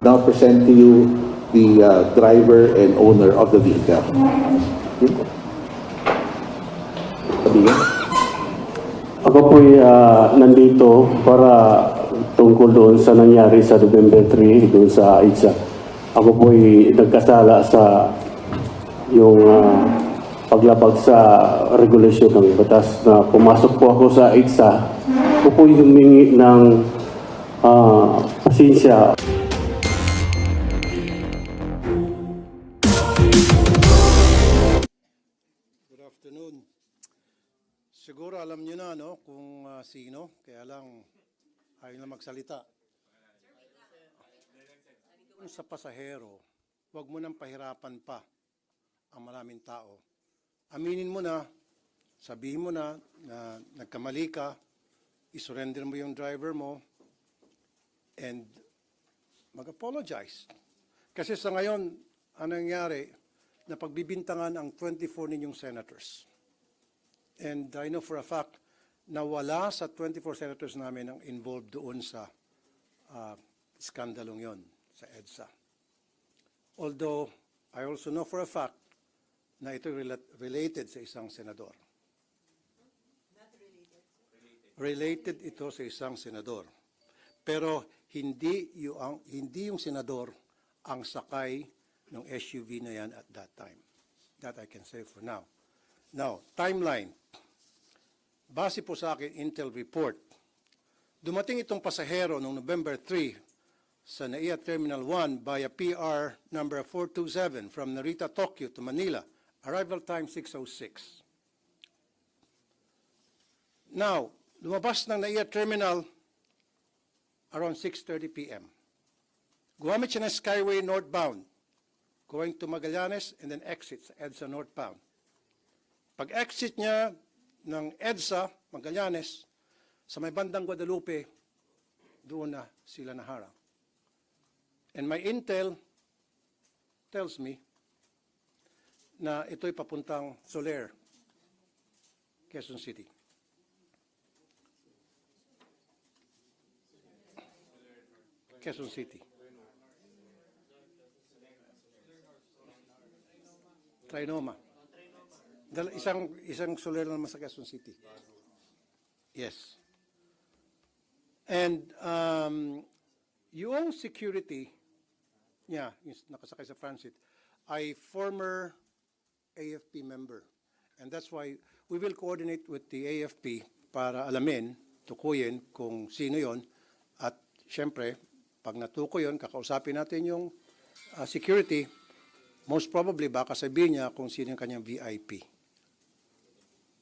Now present to you the driver and owner of the vehicle. Sabihin. Ako po'y nandito para tungkol doon sa nangyari sa November 3 doon sa ITSA. Ako po'y nagkasala sa yung paglabag sa regulasyon ng batas na pumasok po ako sa ITSA. Ako po'y humingi ng pasensya. Good afternoon. Siguro alam niyo na no kung sino, kaya lang ayaw na magsalita. Sa pasahero, huwag mo nang pahirapan pa ang maraming tao. Aminin mo na, sabihin mo na nagkamali ka, isurrender mo yung driver mo, and mag-apologize. Kasi sa ngayon, anong nangyari, na pagbibintangan ang 24 ninyong senators. And I know for a fact na wala sa 24 senators namin ang involved doon sa skandalong yon sa EDSA. Although, I also know for a fact na ito related sa isang senador. Related ito sa isang senador. Pero hindi yung senador ang sakay ng SUV na yan at that time. That I can say for now. Now, timeline. Base po sa akin Intel report, dumating itong pasahero noong November 3 sa NAIA Terminal 1 via PR number 427 from Narita, Tokyo to Manila. Arrival time 6:06. Now, lumabas ng NAIA Terminal around 6:30 p.m. Gumamit siya ng Skyway northbound, going to Magallanes and then exit sa EDSA northbound. Pag-exit niya ng EDSA, Magallanes, sa may bandang Guadalupe, doon na sila naharang. And my intel tells me na ito'y papuntang Soler, Quezon City. Quezon City. Trinoma. Isang Soler naman sa Quezon City. Yes. And yung security niya, yung nakasakay sa transit, ay former AFP member. And that's why we will coordinate with the AFP para alamin, tukuyin kung sino yon. At syempre, pag natukoy yon, kakausapin natin yung security. Most probably, baka sabihin niya kung sino yung kanyang VIP.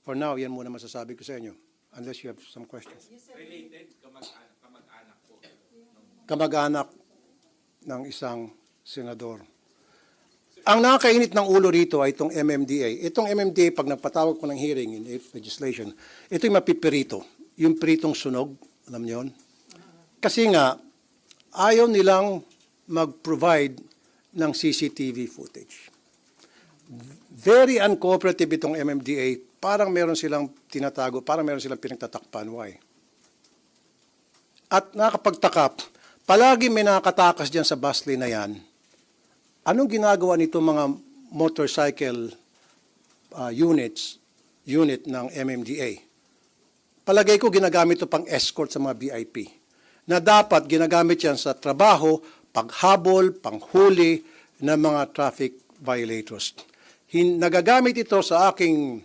For now, yan muna masasabi ko sa inyo. Unless you have some questions. Related, kamag-anak po. Kamag-anak ng isang senador. Ang nakakainit ng ulo rito ay itong MMDA. Itong MMDA, pag nagpatawag ko ng hearing in legislation, ito yung mapipirito. Yung piritong sunog, alam niyo yun? Kasi nga, ayaw nilang mag-provide ng CCTV footage. Very uncooperative itong MMDA. Parang meron silang tinatago, parang meron silang pinagtatakpan. Why? At nakapagtakap, palagi may nakatakas dyan sa bus lane na yan. Anong ginagawa nito mga motorcycle unit ng MMDA? Palagay ko ginagamit ito pang escort sa mga VIP. Na dapat ginagamit yan sa trabaho, paghabol, panghuli ng mga traffic violators. Nagagamit ito sa aking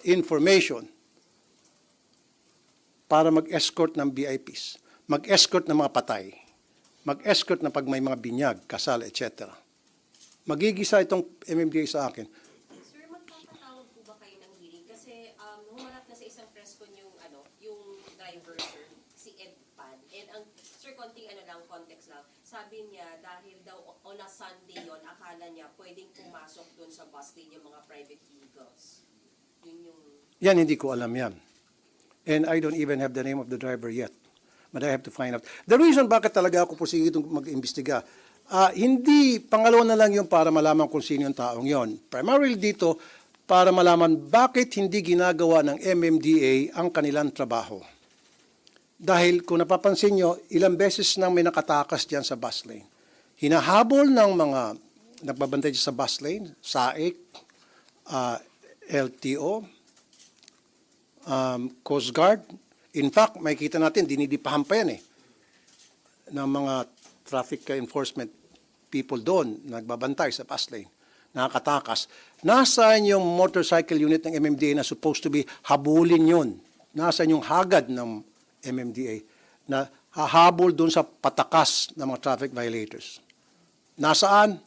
information para mag-escort ng VIPs, mag-escort ng mga patay, mag-escort na pag may mga binyag, kasal, etc. Magigisa itong MMDA sa akin. Sir, magpapatawag po ba kayo ng hearing? Kasi humarap na sa isang press con yung driver, sir, si Ed Pan. And ang, sir, konting context lang. Sabi niya, dahil daw on a Sunday yon, akala niya pwedeng pumasok doon sa bus lane yung mga private vehicles. Yan, hindi ko alam yan. And I don't even have the name of the driver yet. But I have to find out. The reason bakit talaga ako pursige itong mag-imbestiga, hindi, pangalawa na lang yung para malaman kung sino yung taong yon. Primarily dito, para malaman bakit hindi ginagawa ng MMDA ang kanilang trabaho. Dahil kung napapansin nyo, ilang beses nang may nakatakas dyan sa bus lane. hinahabol ng mga nagbabantay sa bus lane, SAIC, LTO, Coast Guard. In fact, makikita natin, dinidipahan pa yan ng mga traffic enforcement people doon, nagbabantay sa bus lane, nakakatakas. Nasaan yung motorcycle unit ng MMDA na supposed to be habulin yun? Nasaan yung hagad ng MMDA na hahabol doon sa patakas ng mga traffic violators? Nasaan?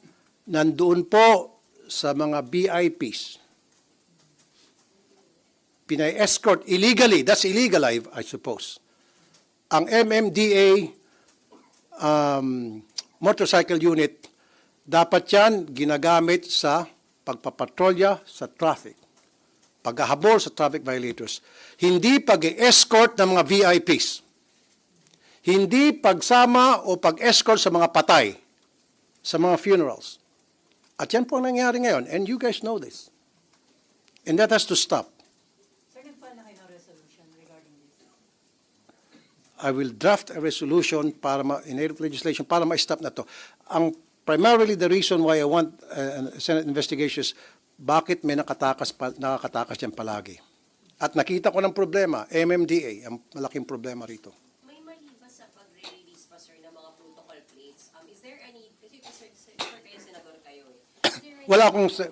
Nandoon po sa mga VIPs. Pinay-escort illegally. That's illegal, I suppose. Ang MMDA motorcycle unit, dapat yan ginagamit sa pagpapatrolya sa traffic, paghahabol sa traffic violators. Hindi pag-escort ng mga VIPs. Hindi pagsama o pag-escort sa mga patay, sa mga funerals. At yan po ang nangyari ngayon, and you guys know this. And that has to stop. Sir, nagfile na kayo ng resolution regarding this? I will draft a resolution para in-native legislation para ma-stop na to. Ang primarily the reason why I want Senate investigations, bakit may nakakatakas yan palagi. At nakita ko ng problema, MMDA, ang malaking problema rito. May mali ba sa pag-release pa, sir, ng mga protocol plates? Is there any, kasi sir, kayo senador kayo Is there any,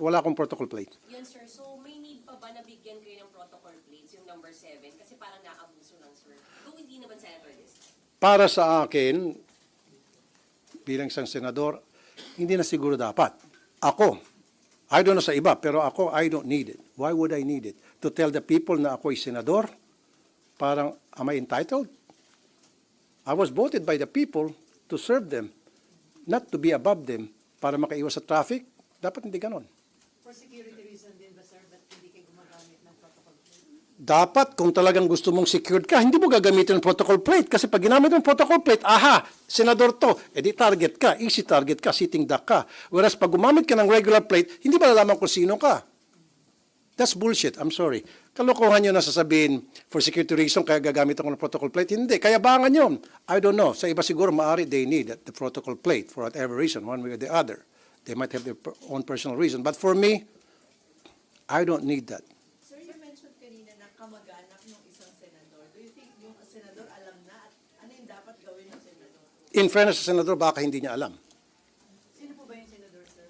Wala akong protocol plate. Yun, sir. So, may need pa ba na bigyan kayo ng protocol plates, yung number 7? Kasi parang naabuso lang, sir. Kung hindi naman senator list. Para sa akin, bilang isang senador, hindi na siguro dapat. Ako, I don't know sa iba, pero ako, I don't need it. Why would I need it? To tell the people na ako ay senador? Parang, am I entitled? I was voted by the people to serve them, not to be above them para makaiwas sa traffic. Dapat hindi ganon. For security reason din ba, sir, ba't hindi kayo gumagamit ng protocol plate? Dapat, kung talagang gusto mong secured ka, hindi mo gagamitin ng protocol plate. Kasi pag ginamit ng protocol plate, aha, senador to, edi target ka, easy target ka, sitting duck ka. Whereas pag gumamit ka ng regular plate, hindi ba nalaman kung sino ka? That's bullshit, I'm sorry. Kalokohan yun na sasabihin, for security reason, kaya gagamit ako ng protocol plate. Hindi, kaya bangan yun. I don't know. Sa iba siguro, maaari they need the protocol plate for whatever reason, one way or the other. They might have their own personal reason. But for me, I don't need that. Sir, you mentioned kanina na kamag-anak ng isang senador. Do you think yung senador alam na at ano yung dapat gawin ng senador? In fairness sa senador, baka hindi niya alam. Sino po ba yung senador, sir?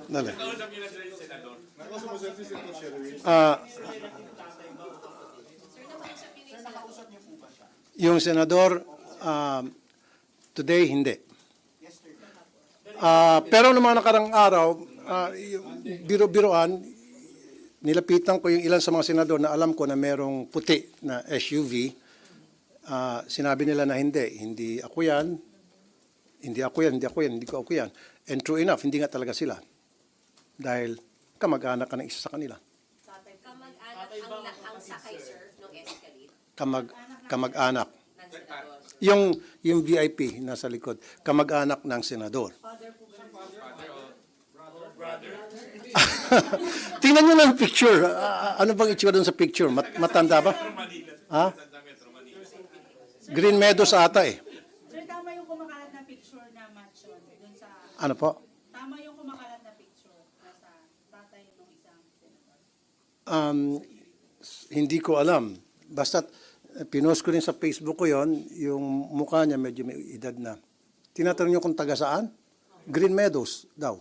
Dali. Kausap niyo na sila yung senador. Yung senador, today, hindi. Pero noong mga nakarang araw, yung biro-biroan, nilapitan ko yung ilan sa mga senador na alam ko na merong puti na SUV. Sinabi nila na hindi ako yan, hindi ko ako yan. And true enough, hindi nga talaga sila. Dahil kamag-anak ka ng isa sa kanila. Kamag-anak ang sakay, sir, nung Escalade Kamag-anak. ng senador. Yung VIP nasa likod, kamag-anak ng senador. Father po ba? Tingnan nyo lang yung picture. Ano bang itsura doon sa picture? Matanda ba? Ha? Green Meadows ata eh. Sir, tama yung kumakalat na picture na match yun. Dun sa, Ano po? tama yung kumakalat na picture na sa tatay ng isang senator. Hindi ko alam. Basta pinost ko rin sa Facebook ko yon, yung mukha niya medyo may edad na. Tinatanong niyo kung taga saan? Green Meadows daw.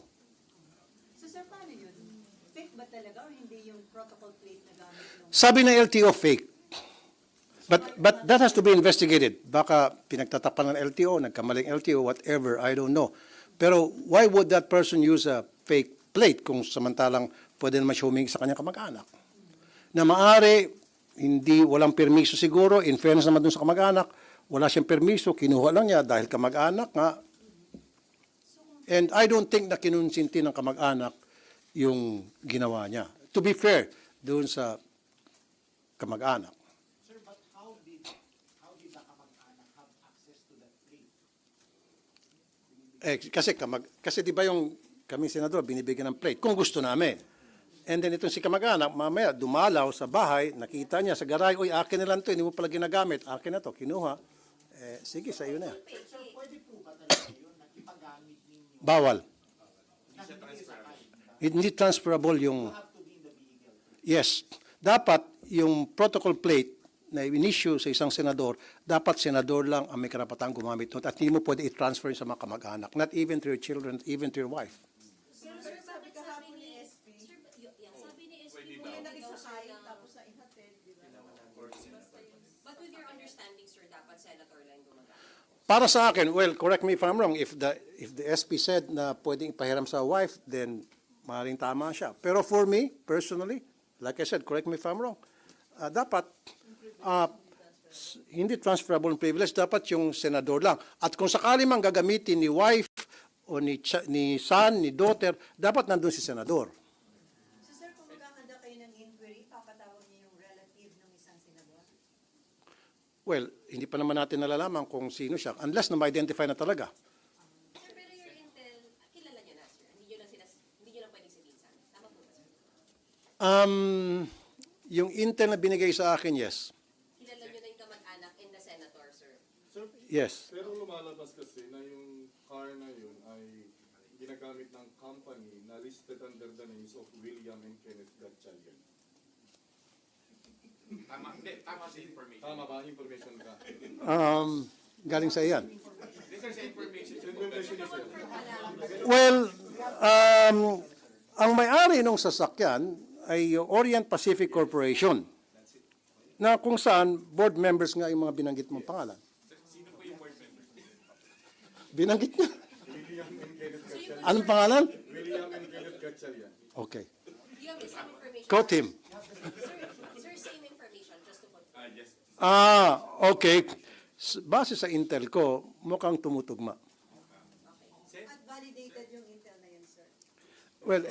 So, sir, paano yun? Fake ba talaga o hindi yung protocol plate na gamit ng... Sabi ng LTO fake. But that has to be investigated. Baka pinagtatapan ng LTO, nagkamaling LTO, whatever, I don't know. Pero why would that person use a fake plate kung samantalang pwede naman siya humingi sa kanyang kamag-anak? Na maaari, walang permiso siguro, in fairness naman dun sa kamag-anak, wala siyang permiso, kinuha lang niya dahil kamag-anak nga. And I don't think na kinunsinti ng kamag-anak yung ginawa niya. To be fair, doon sa kamag-anak. Sir, but how did the kamag-anak have access to that plate? Kasi di ba yung kami senador binibigyan ng plate kung gusto namin. And then itong si kamag-anak, mamaya dumalaw sa bahay, nakita niya sa garay, uy, akin na lang to, hindi mo pala ginagamit, akin na to, kinuha. sige, sa iyo na yan. Sir, pwede po ba talaga yun na ipagamit ninyo Bawal. na hindi sa kahit Hindi transferable yung... have to be in the vehicle? Yes. Dapat yung protocol plate na in-issue sa isang senador, dapat senador lang ang may karapatang gumamit nun at hindi mo pwede i-transfer sa mga kamag-anak. Not even to your children, even to your wife. Sir, sabi bakit kahapon sabi ni ni SP, Sir, sabi ni SP, Hindi pwede daw nakisakay, siya ng- tapos na ihatid, di ba? But with your understanding, sir, dapat senator lang gumagamit. Para sa akin, well, correct me if I'm wrong, if the SP said na pwedeng ipahiram sa wife, then maaaring tama siya. Pero for me, personally, like I said, correct me if I'm wrong, dapat hindi transferable privilege, dapat yung senador lang. At kung sakali mang gagamitin ni wife o ni son, ni daughter, dapat nandun si senador. So sir, kung maghahanda kayo ng inquiry, papatawag niyo yung relative ng isang senador? Well, hindi pa naman natin nalalaman kung sino siya, unless na ma-identify na talaga. Sir, pero your intel, kilala niyo na, sir. Hindi niyo lang pwedeng sabihin sa amin. Tama po ba, sir? Yung intel na binigay sa akin, yes. Kilala niyo na yung kamag-anak and the senator, sir. Yes. Pero lumalabas kasi na yung car na yun ay ginagamit ng company na listed under the names of William and Kenneth Gatchalian. Tama, hindi, tama sa information. Tama ba? Information ka? Galing sa iyan. This is information. Information is Well, ang may-ari ng sasakyan ay Orient Pacific Corporation na kung saan board members nga yung mga binanggit mong pangalan. Sino po yung board member? Binanggit niya. William and Kenneth Gatchalian. Anong pangalan? William and Kenneth Gatchalian. Okay. You have the same information. Quote him. Sir, same information, just to confirm. Yes. Okay. Base sa intel ko, mukhang tumutugma. At validated yung intel na yun, sir. Well,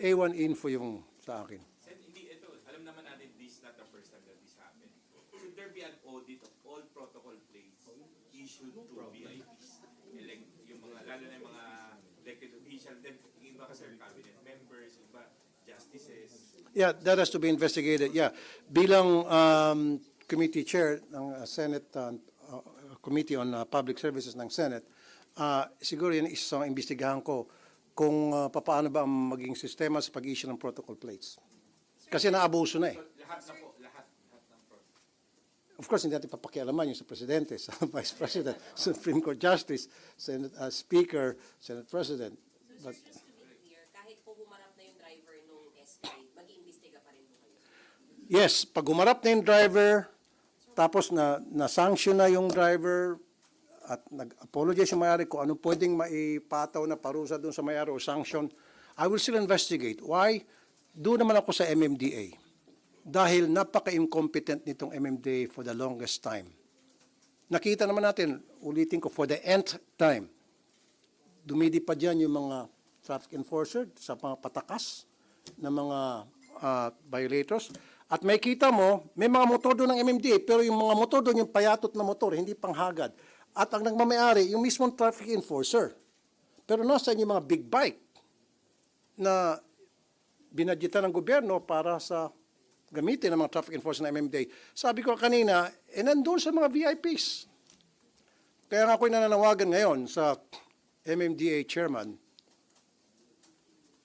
A1 info yung sa akin. Sen, hindi ito. Alam naman natin, this is not the first time that this happened. Should there be an audit of all protocol plates issued to VIPs? Yung mga, lalo na yung mga elected official, then yung iba kasi cabinet members, iba justices. Yeah, that has to be investigated. Yeah. Bilang committee chair ng Senate Committee on Public Services ng Senate, siguro yan isang imbestigahan ko kung paano ba ang maging sistema sa pag-issue ng protocol plates. Kasi naabuso na eh. So, lahat na po, lahat ng protocol. Of course, hindi natin papakialaman yung sa Presidente, sa Vice President, Supreme Court Justice, Senate Speaker, Senate President. So, But, sir, just to be clear, kahit po humarap na yung driver nung Escalade, mag-iimbestiga pa rin po kayo. yes, pag humarap na yung driver, tapos na-sanction na yung driver, at nag-apologize yung may-ari kung ano pwedeng maipataw na parusa doon sa may-ari o sanction, I will still investigate. Why? Doon naman ako sa MMDA. Dahil napaka-incompetent nitong MMDA for the longest time. Nakita naman natin, ulitin ko, for the nth time, dumidi pa dyan yung mga traffic enforcer sa mga patakas ng mga violators. At may kita mo, may mga motor doon ng MMDA, pero yung mga motor doon, yung payatot na motor, hindi panghagad. At ang nagmamayari, yung mismong traffic enforcer. Pero nasa yung mga big bike na binadyetan ng gobyerno para sa gamitin ng mga traffic enforcer ng MMDA. Sabi ko kanina, nandun sa mga VIPs. Kaya nga ako'y nananawagan ngayon sa MMDA chairman,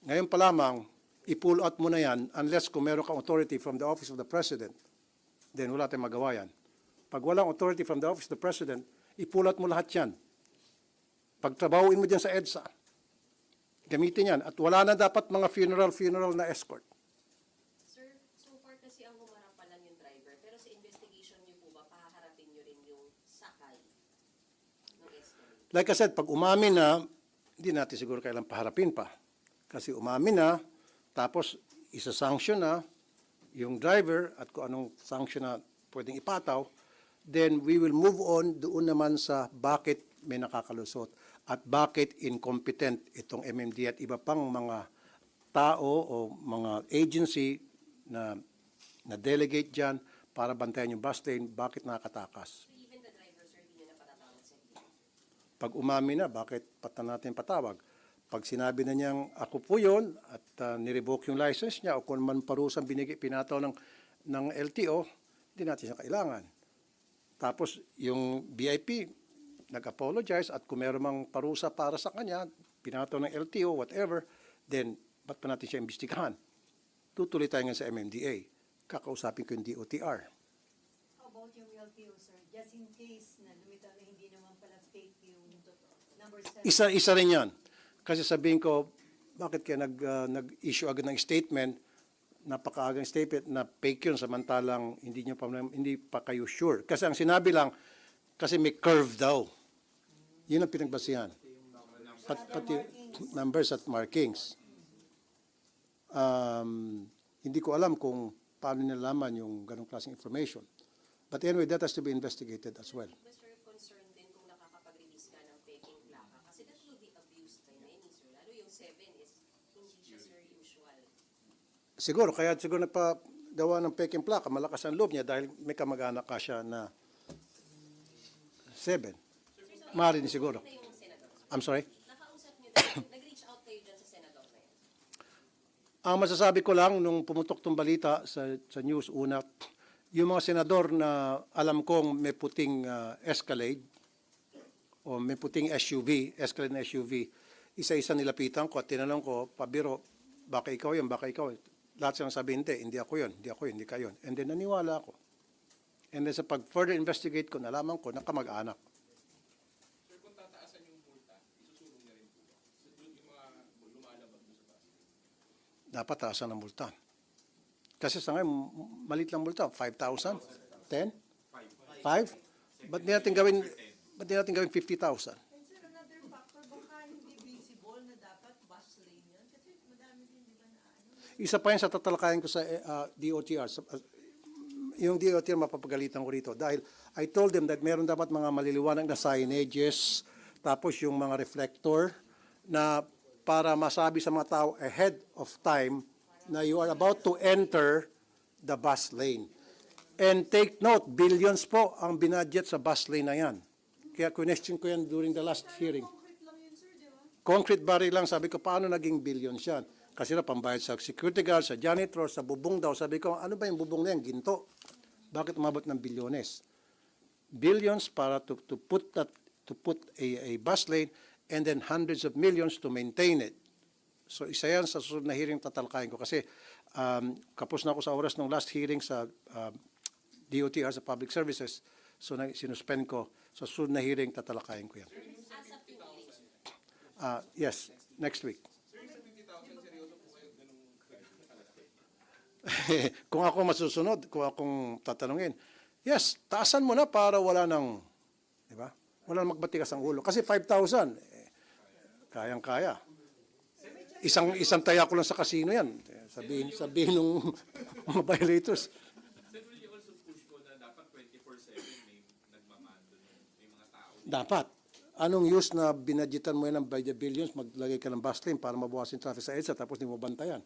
ngayon pa lamang, i-pull out mo na yan unless kung meron kang authority from the office of the president, then wala tayong magawa yan. Pag walang authority from the office of the president, i-pull out mo lahat yan. Pagtrabahuin mo dyan sa EDSA, gamitin yan. At wala na dapat mga funeral na escort. Sir, so far kasi ang humarap pa lang yung driver, pero sa investigation niyo po ba, pahaharapin niyo rin yung sakay ng Escalade? Like I said, pag umamin na, hindi natin siguro kailang paharapin pa. Kasi umamin na, tapos isa-sanction na yung driver at kung anong sanction na pwedeng ipataw, then we will move on doon naman sa bakit may nakakalusot at bakit incompetent itong MMD at iba pang mga tao o mga agency na delegate dyan para bantayan yung bus lane, bakit nakakatakas. So even the driver, sir, hindi niyo na patatawag sa inyo? Pag umamin na, bakit natin patawag? Pag sinabi na niyang ako po yun at nirevoke yung license niya o kung man parusang pinataw ng LTO, hindi natin siya kailangan. Tapos yung VIP nag-apologize at kung meron mang parusa para sa kanya, pinato ng LTO, whatever, then ba't pa natin siya imbestigahan? Tutuloy tayo nga sa MMDA. Kakausapin ko yung DOTR. How about yung LTO, sir? Just in case na lumitaw na hindi naman pala fake yung number 7. Isa rin yan. Kasi sabihin ko, bakit kaya nag-issue agad ng statement, napakaagang statement na fake yun samantalang hindi pa kayo sure. Kasi ang sinabi lang, kasi may curve daw. Yun ang pinagbasihan. Pati numbers at markings. Hindi ko alam kung paano nilalaman yung ganong klaseng information. But anyway, that has to be investigated as well. Was your concern din kung nakakapag-release ka ng peking plaka? Kasi that will be abused by many, sir. Lalo yung 7 is hindi siya, sir, usual. Siguro, kaya siguro nagpagawa ng peking plaka, malakas ang loob niya dahil may kamag-anak ka siya na 7. Maaari din siguro. Na yung senador. I'm sorry? Nakausap niyo din, nag-reach out kayo dyan sa senador na yan. Ang masasabi ko lang, nung pumutok tong balita sa news, una, yung mga senador na alam kong may puting Escalade o may puting SUV, Escalade na SUV, isa-isa nilapitan ko at tinanong ko, pabiro, baka ikaw yun, baka ikaw. Lahat silang sabi, hindi ako yun, hindi ka yun. And then naniwala ako. And then sa pag-further investigate ko, nalaman ko na kamag-anak. Sir, kung tataasan yung multa, isusulong na rin po ba? So, yung mga lumalabag doon sa base. Dapat taasan ng multa. Kasi sa ngayon, malit lang multa, 5,000? 10? 5? Ba't di natin gawin 50,000? And sir, another factor, baka hindi visible na dapat bus lane yun. Kasi madami din, di ba, na ano. Isa pa yan sa tatalakayan ko sa DOTR. Yung DOTR mapapagalitan ko rito dahil I told them that meron dapat mga maliliwanag na signages, tapos yung mga reflector na para masabi sa mga tao ahead of time na you are about to enter the bus lane. And take note, billions po ang binadget sa bus lane na yan. Kaya question ko yan during the last hearing. Concrete lang yun, sir, di ba? Concrete barrier lang, sabi ko, paano naging billions yan? Kasi na pambayad sa security guard, sa janitor, sa bubong daw. Sabi ko, ano ba yung bubong na yan? Ginto. Bakit umabot ng bilyones? Billions para to put a bus lane and then hundreds of millions to maintain it. So isa yan sa susunod na hearing tatalakayin ko kasi kapos na ako sa oras ng last hearing sa DOTR sa Public Services. So sinuspend ko. Sa susunod na hearing tatalakayin ko yan. ASAP yung hearing. Yes, next week. Sir, yung sa 50,000, seryoso po kayo ganung Kung ako masusunod, kung akong tatanungin, yes, taasan mo na para wala nang, di ba? Wala nang magbatigas ang ulo. Kasi 5,000, kayang-kaya. Isang taya ko lang sa casino yan. Sabihin ng mga violators. Sir, will you also push ko na dapat 24/7 may nagmamando may mga tao? Dapat. Anong use na binadgetan mo yan ng by the billions, maglagay ka ng bus lane para mabawasin traffic sa EDSA tapos hindi mo bantayan?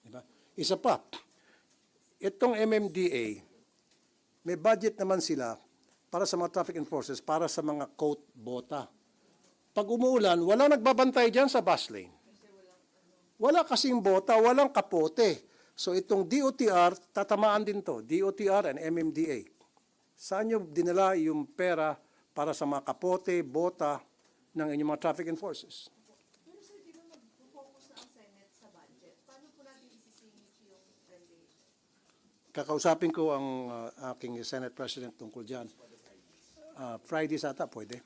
Diba? Isa pa, itong MMDA, may budget naman sila para sa mga traffic enforcers, para sa mga coat bota. Pag umuulan, wala nagbabantay dyan sa bus lane. Wala kasing bota, walang kapote. So itong DOTR, tatamaan din to, DOTR and MMDA. Saan nyo dinala yung pera para sa mga kapote, bota ng inyong mga traffic enforcers? Pero sir, di ba mag-focus na ang Senate sa budget? Paano po natin isisingit yung revelation? Kakausapin ko ang aking Senate President tungkol dyan. Fridays ata, pwede.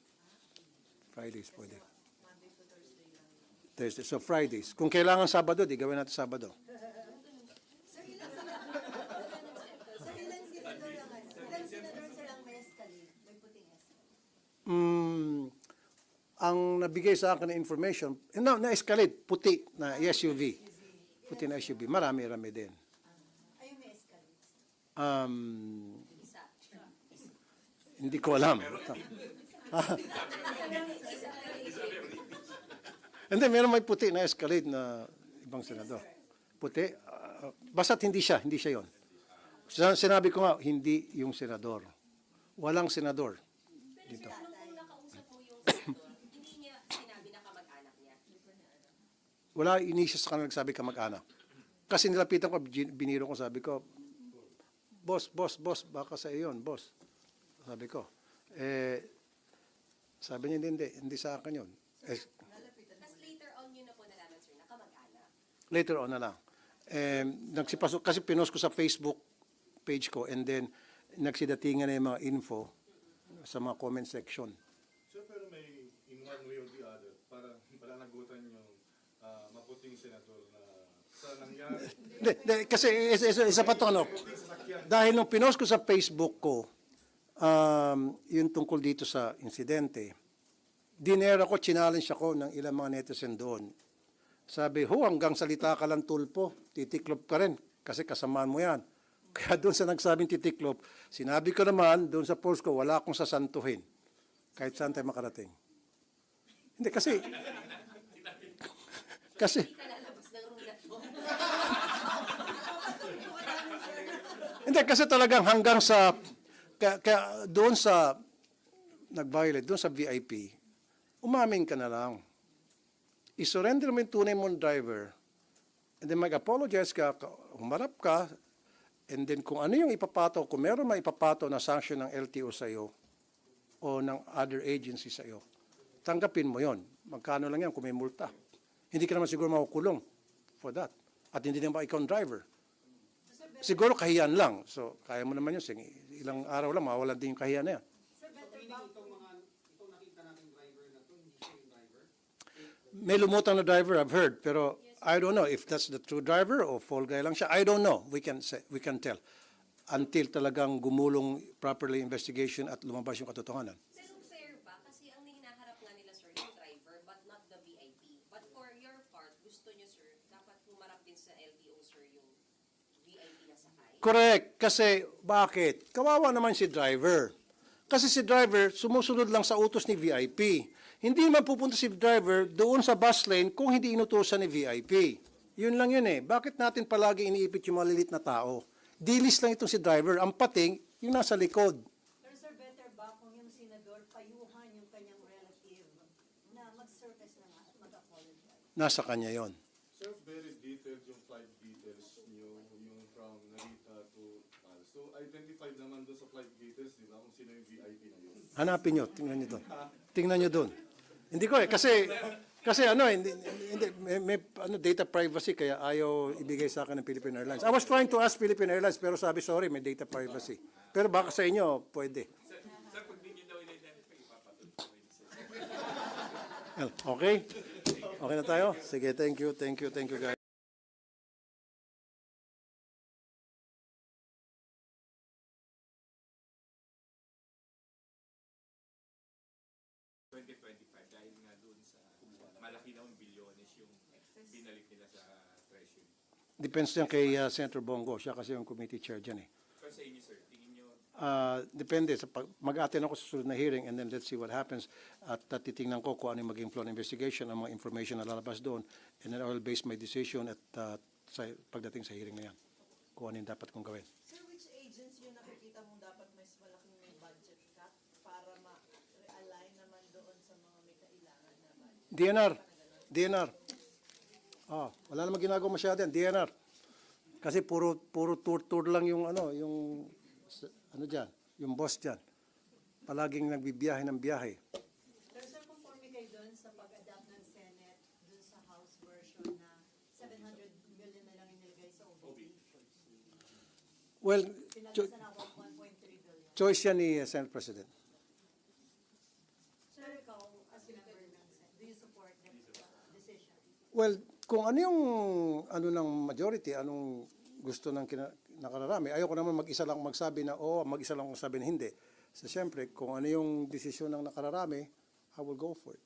Fridays, pwede. Monday to Thursday lang. Thursday. So Fridays. Kung kailangan Sabado, di gawin natin Sabado. Sir, ilang senador sir ang may Escalade? May puting Escalade? Ang nabigay sa akin na information, na-escalate, puti na SUV. Puti na SUV. Marami-rami din. Ayun, may Escalade. Isa. Hindi ko alam. Hindi, meron may puti na Escalade na ibang senador. Puti. Basta't hindi siya yon. Sinabi ko nga, hindi yung senador. Walang senador dito. Pero nung nakausap mo yung senador, hindi niya sinabi na kamag-anak niya. Wala, inisya sa kanila nagsabi ka mag-anak. Kasi nilapitan ko, biniro ko, sabi ko, boss, baka sa iyon, boss. Sabi ko. Sabi niya, hindi sa akin yun. Tapos later on yun na po nalaman, sir, na kamag-anak. Later on na lang. Nagsipasok, kasi pinost ko sa Facebook page ko and then nagsidatingan na yung mga info sa mga comment section. Sir, pero may in one way or the other, para nagutan yung maputing senador na sa nangyari. Kasi isa pa ito, ano, dahil nung pinost ko sa Facebook ko, yung tungkol dito sa insidente, dinera ko, challenge ako ng ilang mga netizen doon. Sabi, hanggang salita ka lang tulpo, titiklop ka rin, kasi kasamaan mo yan. Kaya doon sa nagsabing titiklop, sinabi ko naman, doon sa post ko, wala akong sasantuhin. Kahit saan tayo makarating. Hindi, kasi, Hindi ka lalabas ng rulat mo. hindi, kasi talagang hanggang sa, kaya doon sa, nag-violate, doon sa VIP, umamin ka na lang. I-surrender mo yung tunay mong driver, and then mag-apologize ka, humarap ka, and then kung ano yung ipapato, kung meron maipapato na sanction ng LTO sa iyo o ng other agency sa iyo, tanggapin mo yon. Magkano lang yan kung may multa. Hindi ka naman siguro makukulong for that. At hindi naman ikaw ang driver. Siguro kahiyan lang. So, kaya mo naman yun. Sige, ilang araw lang, mawawalan din yung kahiyan na yan. Itong nakita natin driver na to, hindi siya yung driver. May lumutang na driver, I've heard. Pero I don't know if that's the true driver o fall guy lang siya. I don't know. We can tell. Until talagang gumulong properly investigation at lumabas yung katotohanan. Pero fair ba? Kasi ang hinaharap nga nila, sir, yung driver, but not the VIP. But for your part, gusto nyo, sir, dapat humarap din sa LTO, sir, yung VIP na sakay. Correct. Kasi bakit? Kawawa naman si driver. Kasi si driver, sumusunod lang sa utos ni VIP. Hindi man pupunta si driver doon sa bus lane kung hindi inutusan ni VIP. Yun lang yun eh. Bakit natin palagi iniipit yung malilit na tao? Dilis lang itong si driver. Ang pating, yung nasa likod. Pero sir, better ba kung yung senador payuhan yung kanyang relative na mag-surface na nga at mag-apologize? Nasa kanya yon. Sir, very detailed yung flight details niyo, yung from Narita to Tal. So, identified naman doon sa flight details, di ba, kung sino yung VIP na yun. Hanapin nyo. Tingnan nyo doon. Tingnan nyo doon. Hindi ko eh. Kasi ano, hindi, may data privacy kaya ayaw ibigay sa akin ng Philippine Airlines. I was trying to ask Philippine Airlines pero sabi, sorry, may data privacy. Pero baka sa inyo, pwede. Sir, pag di nyo daw in-identify, ipapatulog ko yun, sir. Okay? Okay na tayo? Sige, thank you guys. Dahil nga doon sa malaki na bilyones yung binalik nila sa Treasury. Depends yan kay Senator Bongo. Siya kasi yung committee chair dyan eh. Pero sa inyo, sir, tingin nyo, Depende. Mag-attend ako sa susunod na hearing and then let's see what happens. At titingnan ko kung ano yung maging flow ng investigation, ang mga information na lalabas doon. And then I will base my decision at pagdating sa hearing na yan. Kung ano yung dapat kong gawin. Sir, which agency yung nakikita mong dapat mas malaking may budget cut para ma-realign naman doon sa mga may kailangan na budget? DNR. Wala namang ginagawa masyado yan. DNR. Kasi puro tour lang yung diyan, yung boss diyan. Palaging nagbibiyahe ng biyahe. Pero sir, conforme kayo doon sa pag-adapt ng Senate doon sa House version na 700 million na lang inilagay sa OBP. Well, Pinagasa na 1.3 billion. choice yan ni Senate President. Sir, ikaw, as a member ng Senate, do you support that decision? Well, kung ano yung ng majority, anong gusto ng nakararami. Ayoko naman mag-isa lang magsabi na mag-isa lang magsabi na hindi. So, siyempre, kung ano yung desisyon ng nakararami, I will go for it.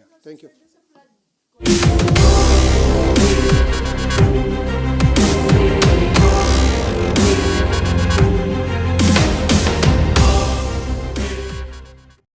Yeah. Thank you.